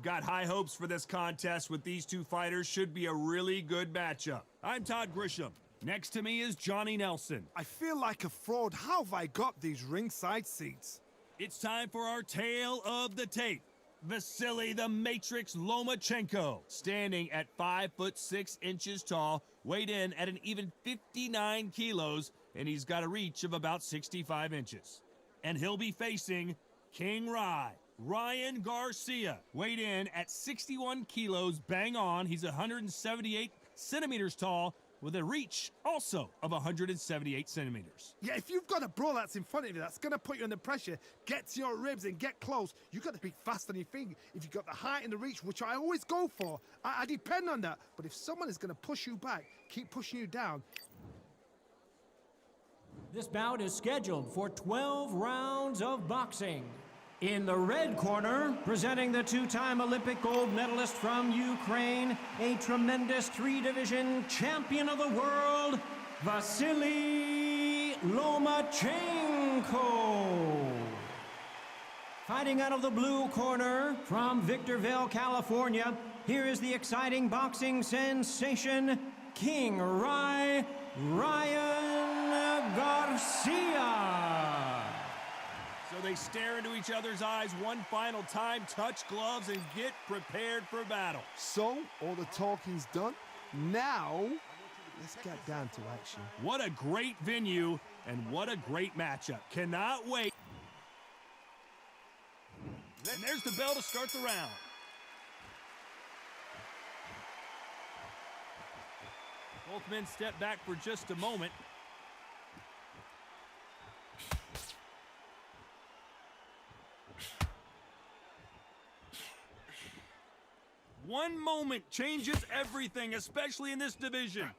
I've got high hopes for this contest with these two fighters. Should be a really good matchup. I'm Todd Grisham. Next to me is Johnny Nelson. I feel like a fraud. How have I got these ringside seats? It's time for our tale of the tape. Vasilii the Matrix Lomachenko, standing at 5'6" tall, weighed in at an even 59 kilos, and he's got a reach of about 65 inches. And he'll be facing King Ryan Garcia, weighed in at 61 kilos, bang on. He's 178 centimeters tall, with a reach also of 178 centimeters. Yeah, if you've got a brawl that's in front of you, that's going to put you under pressure, get to your ribs and get close, you've got to be fast on your feet. If you've got the height and the reach, which I always go for, I depend on that. But if someone is going to push you back, keep pushing you down. This bout is scheduled for 12 rounds of boxing. In the red corner, presenting the two-time Olympic gold medalist from Ukraine, a tremendous three-division champion of the world, Vasilii Lomachenko. Fighting out of the blue corner, from Victorville, California, here is the exciting boxing sensation, King Ryan Garcia. So they stare into each other's eyes one final time, touch gloves, and get prepared for battle. So, all the talking's done. Now, let's get down to action. What a great venue, and what a great matchup. Cannot wait. And there's the bell to start the round. Both men step back for just a moment. One moment changes everything, especially in this division.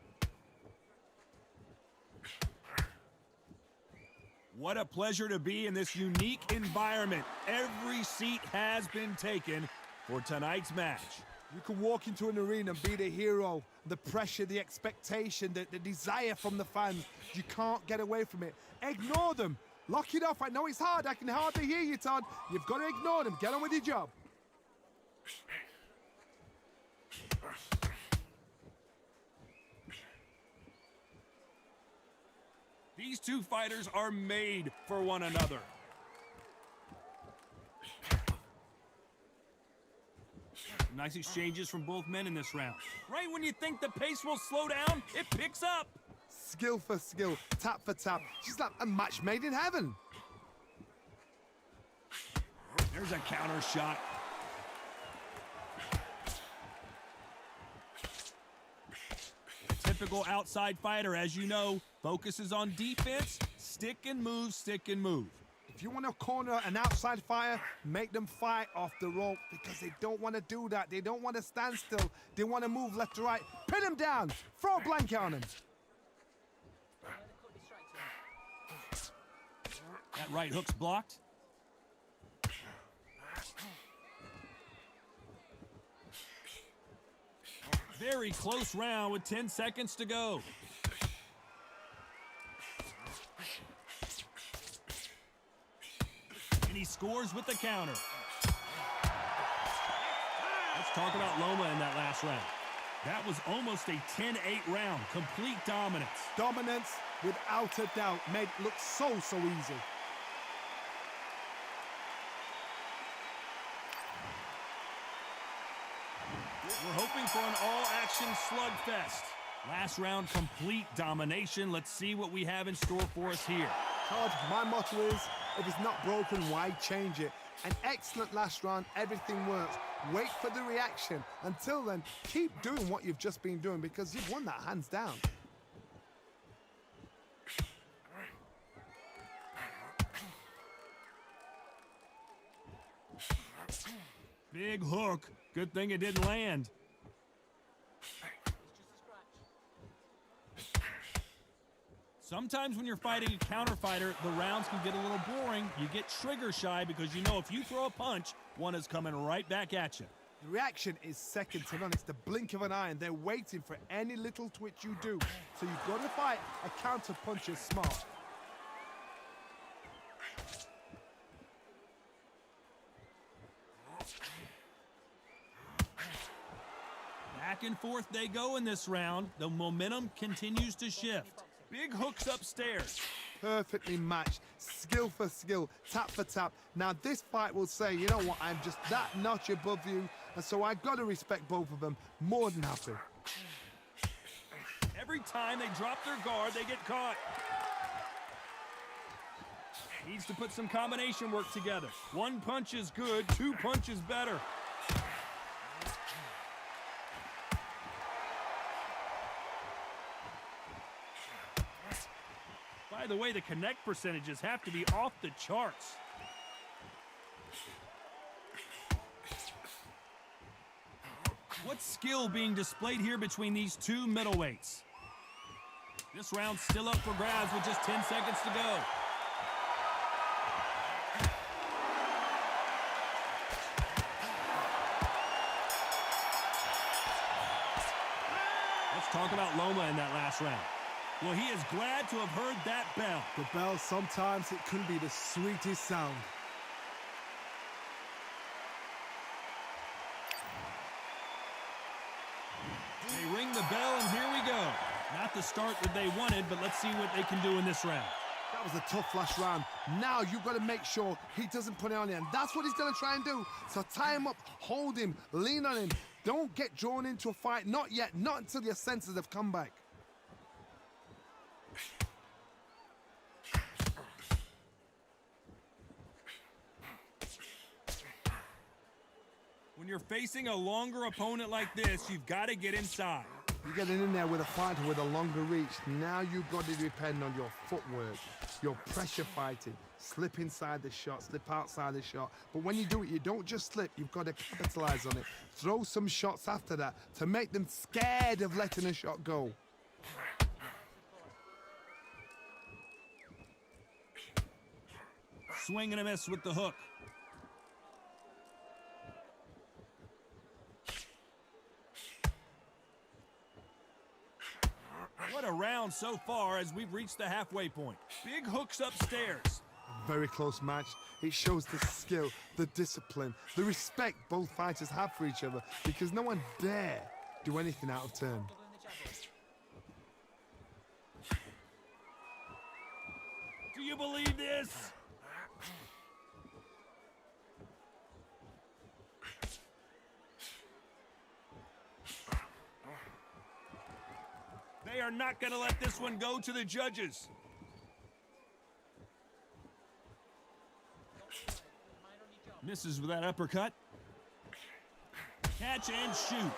What a pleasure to be in this unique environment. Every seat has been taken for tonight's match. You can walk into an arena and be the hero. The pressure, the expectation, the desire from the fans. You can't get away from it. Ignore them. Lock it off. I know it's hard. I can hardly hear you, Todd. You've got to ignore them. Get on with your job. These two fighters are made for one another. Nice exchanges from both men in this round. Right when you think the pace will slow down, it picks up. Skill for skill, tap for tap. She's like a match made in heaven. There's a counter shot. Typical outside fighter, as you know, focuses on defense, stick and move, stick and move. If you want to corner an outside fighter, make them fight off the rope because they don't want to do that. They don't want to stand still. They want to move left to right. Pin them down. Throw a blanket on them. That right hook's blocked. Very close round with 10 seconds to go. And he scores with the counter. Let's talk about Loma in that last round. That was almost a 10-8 round. Complete dominance. Dominance, without a doubt, made it look so easy. We're hoping for an all-action slugfest. Last round, complete domination. Let's see what we have in store for us here. Todd, my motto is, if it's not broken, why change it? An excellent last round, everything works. Wait for the reaction. Until then, keep doing what you've just been doing because you've won that hands down. Big hook. Good thing it didn't land. Sometimes when you're fighting a counter fighter, the rounds can get a little boring. You get trigger shy because you know if you throw a punch, one is coming right back at you. The reaction is second to none. It's the blink of an eye, and they're waiting for any little twitch you do. So you've got to fight a counter puncher smart. Back and forth they go in this round. The momentum continues to shift. Big hooks upstairs. Perfectly matched, skill for skill, tap for tap. Now this fight will say, you know what, I'm just that notch above you, and so I've got to respect both of them. More than happy. Every time they drop their guard, they get caught. Needs to put some combination work together. One punch is good, two punches better. By the way, the connect percentages have to be off the charts. What skill being displayed here between these two middleweights? This round's still up for grabs with just 10 seconds to go. Let's talk about Loma in that last round. Well, he is glad to have heard that bell. The bell, sometimes it can be the sweetest sound. They ring the bell, and here we go. Not the start that they wanted, but let's see what they can do in this round. That was a tough last round. Now you've got to make sure he doesn't put it on you, and that's what he's going to try and do. So tie him up, hold him, lean on him. Don't get drawn into a fight. Not yet. Not until your senses have come back. When you're facing a longer opponent like this, you've got to get inside. You're getting in there with a fighter with a longer reach. Now you've got to depend on your footwork, your pressure fighting. Slip inside the shot, slip outside the shot. But when you do it, you don't just slip. You've got to capitalize on it. Throw some shots after that to make them scared of letting a shot go. Swing and a miss with the hook. What a round so far as we've reached the halfway point. Big hooks upstairs. Very close match. It shows the skill, the discipline, the respect both fighters have for each other, because no one dare do anything out of turn. Do you believe this? They are not going to let this one go to the judges. Misses with that uppercut. Catch and shoot.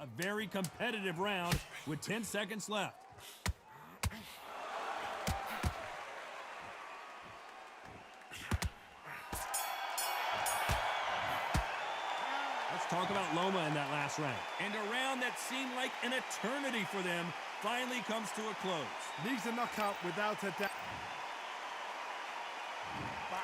A very competitive round with 10 seconds left. Let's talk about Loma in that last round. And a round that seemed like an eternity for them finally comes to a close. Needs a knockout without a doubt.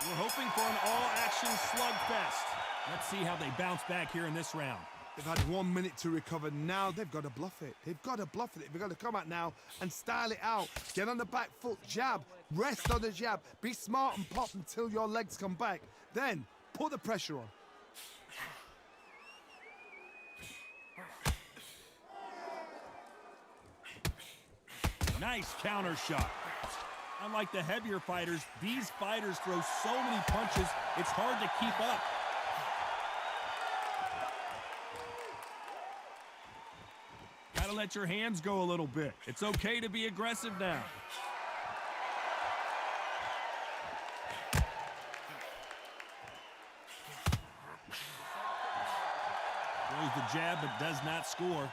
We're hoping for an all-action slugfest. Let's see how they bounce back here in this round. They've had 1 minute to recover. Now they've got to bluff it. They've got to bluff it. They've got to come out now and style it out. Get on the back foot, jab, rest on the jab. Be smart and pop until your legs come back. Then put the pressure on. Nice counter shot. Unlike the heavier fighters, these fighters throw so many punches, it's hard to keep up. Gotta let your hands go a little bit. It's okay to be aggressive now. Throws the jab but does not score.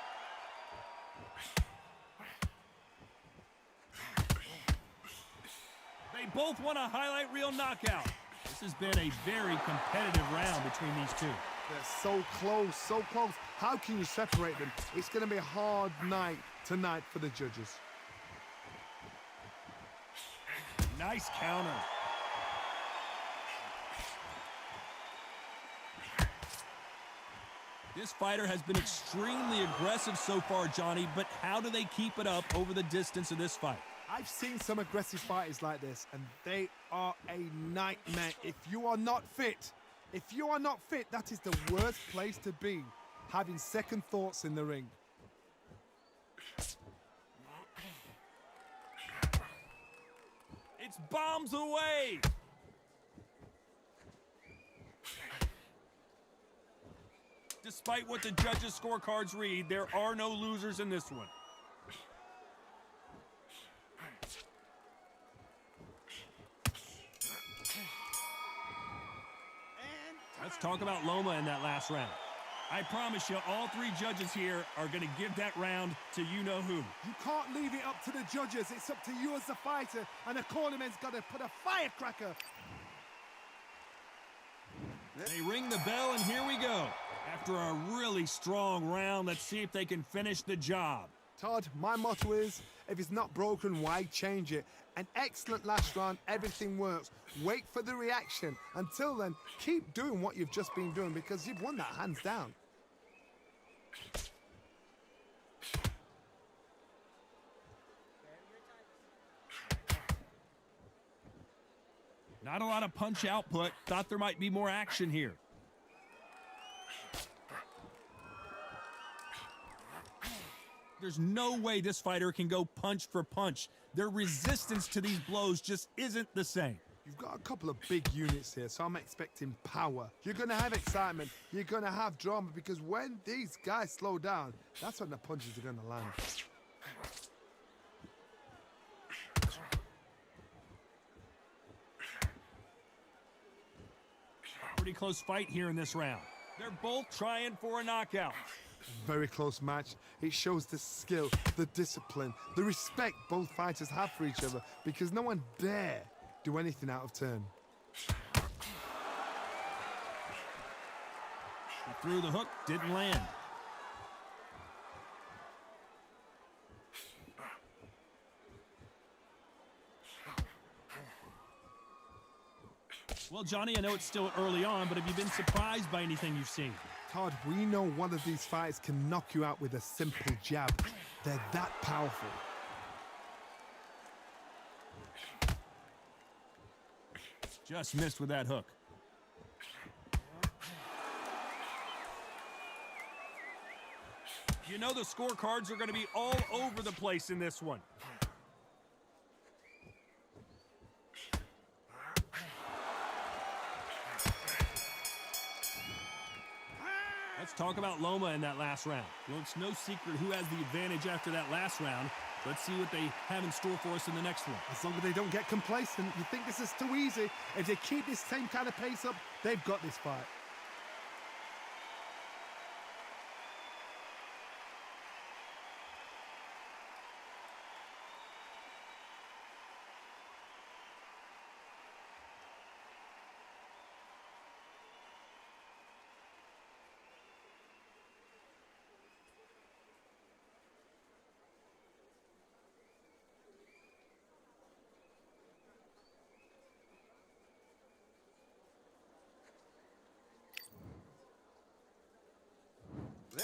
They both want a highlight reel knockout. This has been a very competitive round between these two. They're so close, so close. How can you separate them? It's going to be a hard night tonight for the judges. Nice counter. This fighter has been extremely aggressive so far, Johnny, but how do they keep it up over the distance of this fight? I've seen some aggressive fighters like this, and they are a nightmare. If you are not fit, If you are not fit, that is the worst place to be, having second thoughts in the ring. It's bombs away. Despite what the judges' scorecards read, there are no losers in this one. Let's talk about Loma in that last round. I promise you, all three judges here are going to give that round to you-know-who. You can't leave it up to the judges. It's up to you as the fighter, and the cornerman's got to put a firecracker. They ring the bell, and here we go. After a really strong round, let's see if they can finish the job. Todd, my motto is, if it's not broken, why change it? An excellent last round, everything works. Wait for the reaction. Until then, keep doing what you've just been doing because you've won that hands down. Not a lot of punch output. Thought there might be more action here. There's no way this fighter can go punch for punch. Their resistance to these blows just isn't the same. You've got a couple of big units here, so I'm expecting power. You're going to have excitement. You're going to have drama because when these guys slow down, that's when the punches are going to land. Pretty close fight here in this round. They're both trying for a knockout. Very close match. It shows the skill, the discipline, the respect both fighters have for each other because no one dare do anything out of turn. He threw the hook, didn't land. Well, Johnny, I know it's still early on, but have you been surprised by anything you've seen? Todd, we know one of these fighters can knock you out with a simple jab. They're that powerful. Just missed with that hook. You know the scorecards are going to be all over the place in this one. Let's talk about Loma in that last round. Well, it's no secret who has the advantage after that last round. Let's see what they have in store for us in the next one. As long as they don't get complacent, you think this is too easy. If they keep this same kind of pace up, they've got this fight.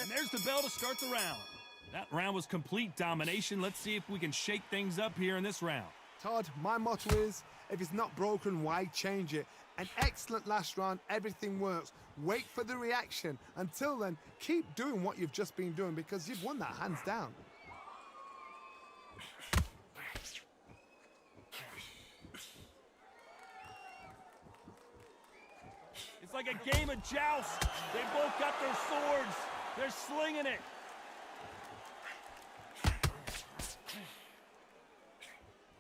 And there's the bell to start the round. That round was complete domination. Let's see if we can shake things up here in this round. Todd, my motto is, if it's not broken, why change it? An excellent last round, everything works. Wait for the reaction. Until then, keep doing what you've just been doing because you've won that hands down. It's like a game of joust. They both got their swords. They're slinging it.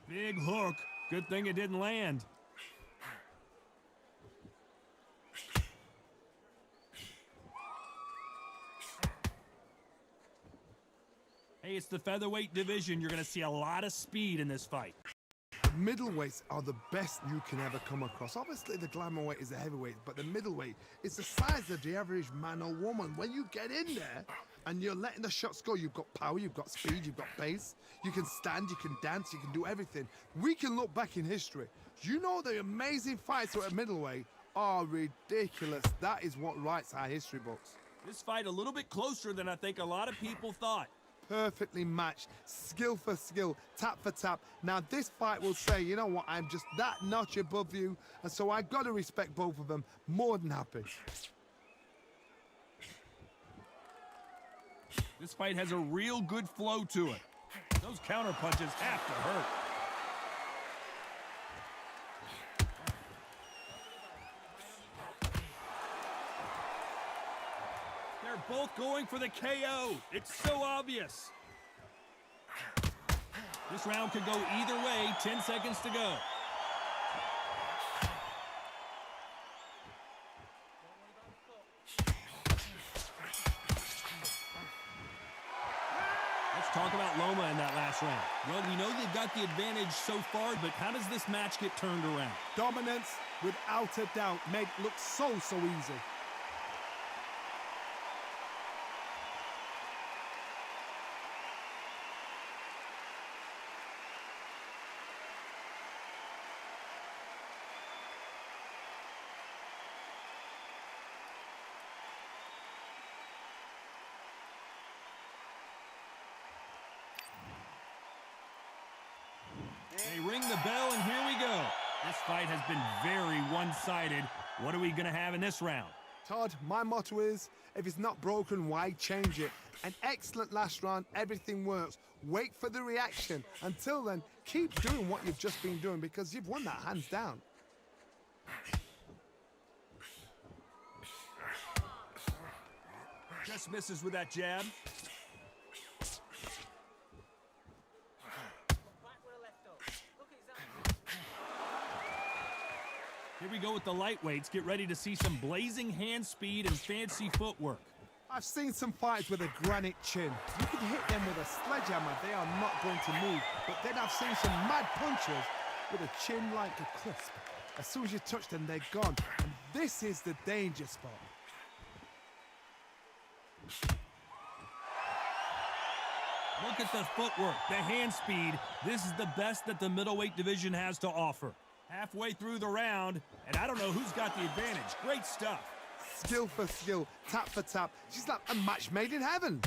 Big hook. Good thing it didn't land. Hey, it's the featherweight division. You're going to see a lot of speed in this fight. Middleweights are the best you can ever come across. Obviously, the glamour weight is the heavyweight, but the middleweight is the size of the average man or woman. When you get in there and you're letting the shots go, you've got power, you've got speed, you've got pace. You can stand, you can dance, you can do everything. We can look back in history. You know the amazing fights at middleweight are ridiculous. That is what writes our history books. This fight a little bit closer than I think a lot of people thought. perfectly matched, skill for skill, tap for tap. Now this fight will say, you know what, I'm just that notch above you, and so I've got to respect both of them. More than happy. This fight has a real good flow to it. Those counter punches have to hurt. They're both going for the KO. It's so obvious. This round could go either way. 10 seconds to go. Let's talk about Loma in that last round. Well, we know they've got the advantage so far, but how does this match get turned around? Dominance, without a doubt, made it look so easy. They ring the bell, and here we go. This fight has been very one-sided. What are we going to have in this round? Todd, my motto is, if it's not broken, why change it? An excellent last round, everything works. Wait for the reaction. Until then, keep doing what you've just been doing because you've won that hands down. Just misses with that jab. Here we go with the lightweights. Get ready to see some blazing hand speed and fancy footwork. I've seen some fights with a granite chin. You can hit them with a sledgehammer, they are not going to move. But then I've seen some mad punchers with a chin like a crisp. As soon as you touch them, they're gone. And this is the danger spot. Look at the footwork, the hand speed. This is the best that the middleweight division has to offer. Halfway through the round, and I don't know who's got the advantage. Great stuff. Skill for skill, tap for tap. She's like a match made in heaven.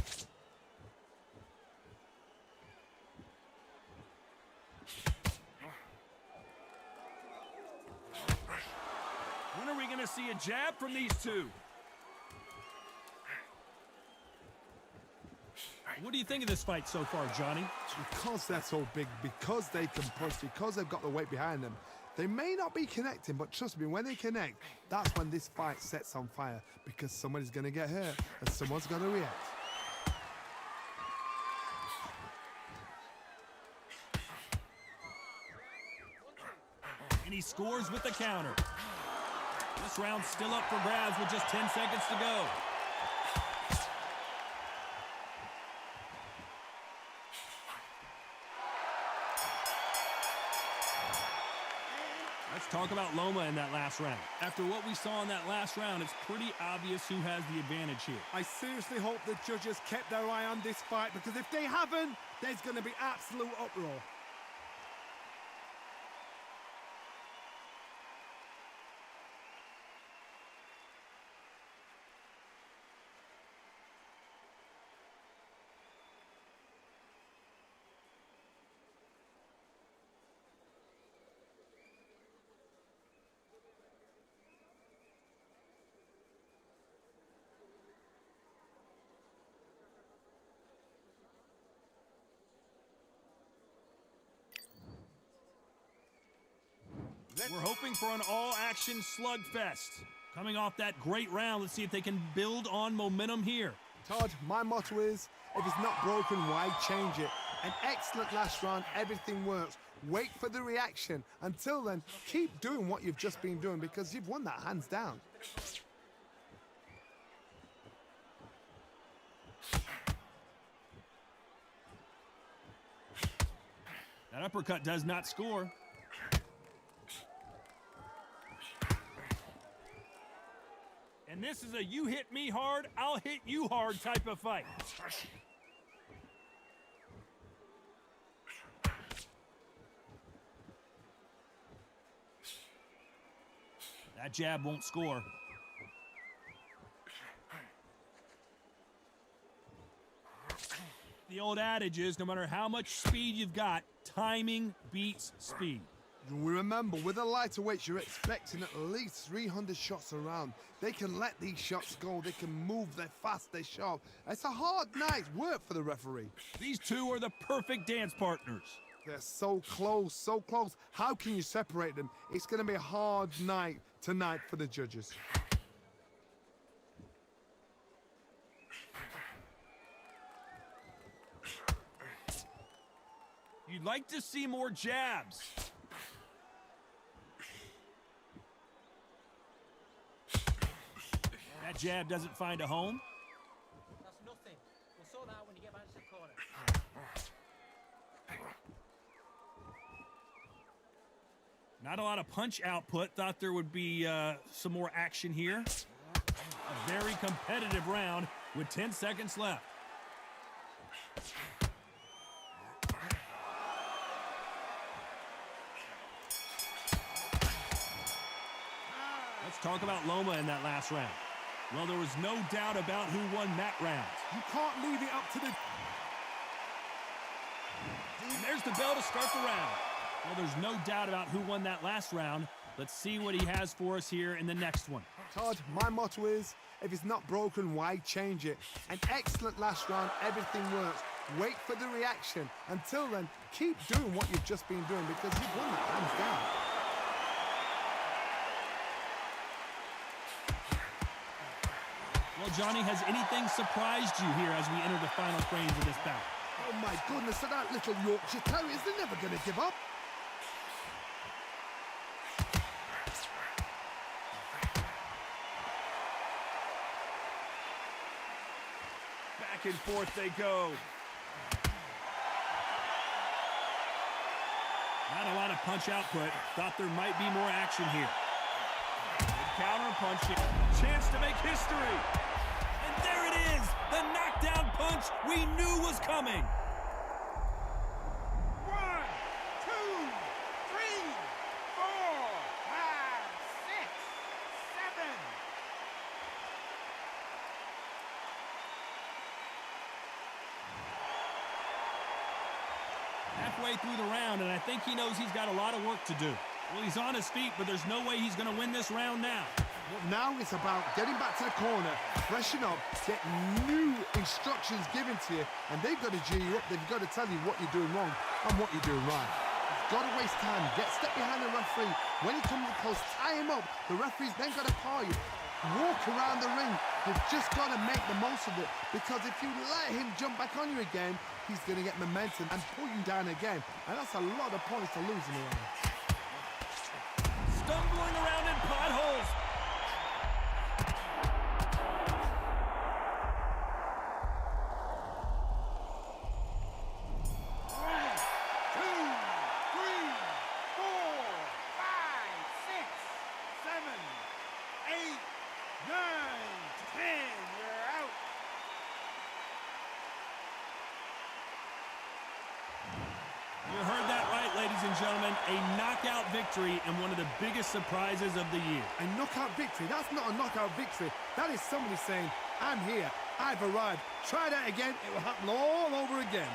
When are we going to see a jab from these two? What do you think of this fight so far, Johnny? Because they're so big, because they can punch, because they've got the weight behind them, they may not be connecting, but trust me, when they connect, that's when this fight sets on fire, because somebody's going to get hurt and someone's going to react. And he scores with the counter. This round's still up for grabs with just 10 seconds to go. Let's talk about Loma in that last round. After what we saw in that last round, it's pretty obvious who has the advantage here. I seriously hope the judges kept their eye on this fight, because if they haven't, there's going to be absolute uproar. We're hoping for an all-action slugfest. Coming off that great round, let's see if they can build on momentum here. Todd, my motto is, if it's not broken, why change it? An excellent last round, everything works. Wait for the reaction. Until then, keep doing what you've just been doing because you've won that hands down. That uppercut does not score. And this is a you hit me hard, I'll hit you hard type of fight. That jab won't score. The old adage is, no matter how much speed you've got, timing beats speed. We remember, with the lighter weights, you're expecting at least 300 shots around. They can let these shots go. They can move. They're fast. They're sharp. It's a hard night's work for the referee. These two are the perfect dance partners. They're so close, so close. How can you separate them? It's going to be a hard night tonight for the judges. You'd like to see more jabs. That jab doesn't find a home. That's nothing. We'll sort that out when you get back to the corner. Not a lot of punch output. Thought there would be some more action here. A very competitive round with 10 seconds left. Let's talk about Loma in that last round. Well, there was no doubt about who won that round. You can't leave it up to the... And there's the bell to start the round. Well, there's no doubt about who won that last round. Let's see what he has for us here in the next one. Todd, my motto is, if it's not broken, why change it? An excellent last round, everything works. Wait for the reaction. Until then, keep doing what you've just been doing because you've won it hands down. Well, Johnny, has anything surprised you here as we enter the final frames of this bout? Oh my goodness, so that little Yorkshire Terriers, they're never going to give up. Back and forth they go. Not a lot of punch output. Thought there might be more action here. Counter punching. Chance to make history. And there it is. The knockdown punch we knew was coming. 1, 2, 3, 4, 5, 6, 7. Halfway through the round, and I think he knows he's got a lot of work to do. Well, he's on his feet, but there's no way he's going to win this round now. Well, now it's about getting back to the corner, freshen up, get new instructions given to you, and they've got to G you up. They've got to tell you what you're doing wrong and what you're doing right. You've got to waste time. Get step behind the referee. When he comes close, tie him up. The referee's then got to call you. Walk around the ring. You've just got to make the most of it, because if you let him jump back on you again, he's going to get momentum and pull you down again, and that's a lot of points to lose in the round. Stumbling around in potholes. You heard that right, ladies and gentlemen. A knockout victory and one of the biggest surprises of the year. A knockout victory? That's not a knockout victory. That is somebody saying, I'm here, I've arrived. Try that again, it will happen all over again.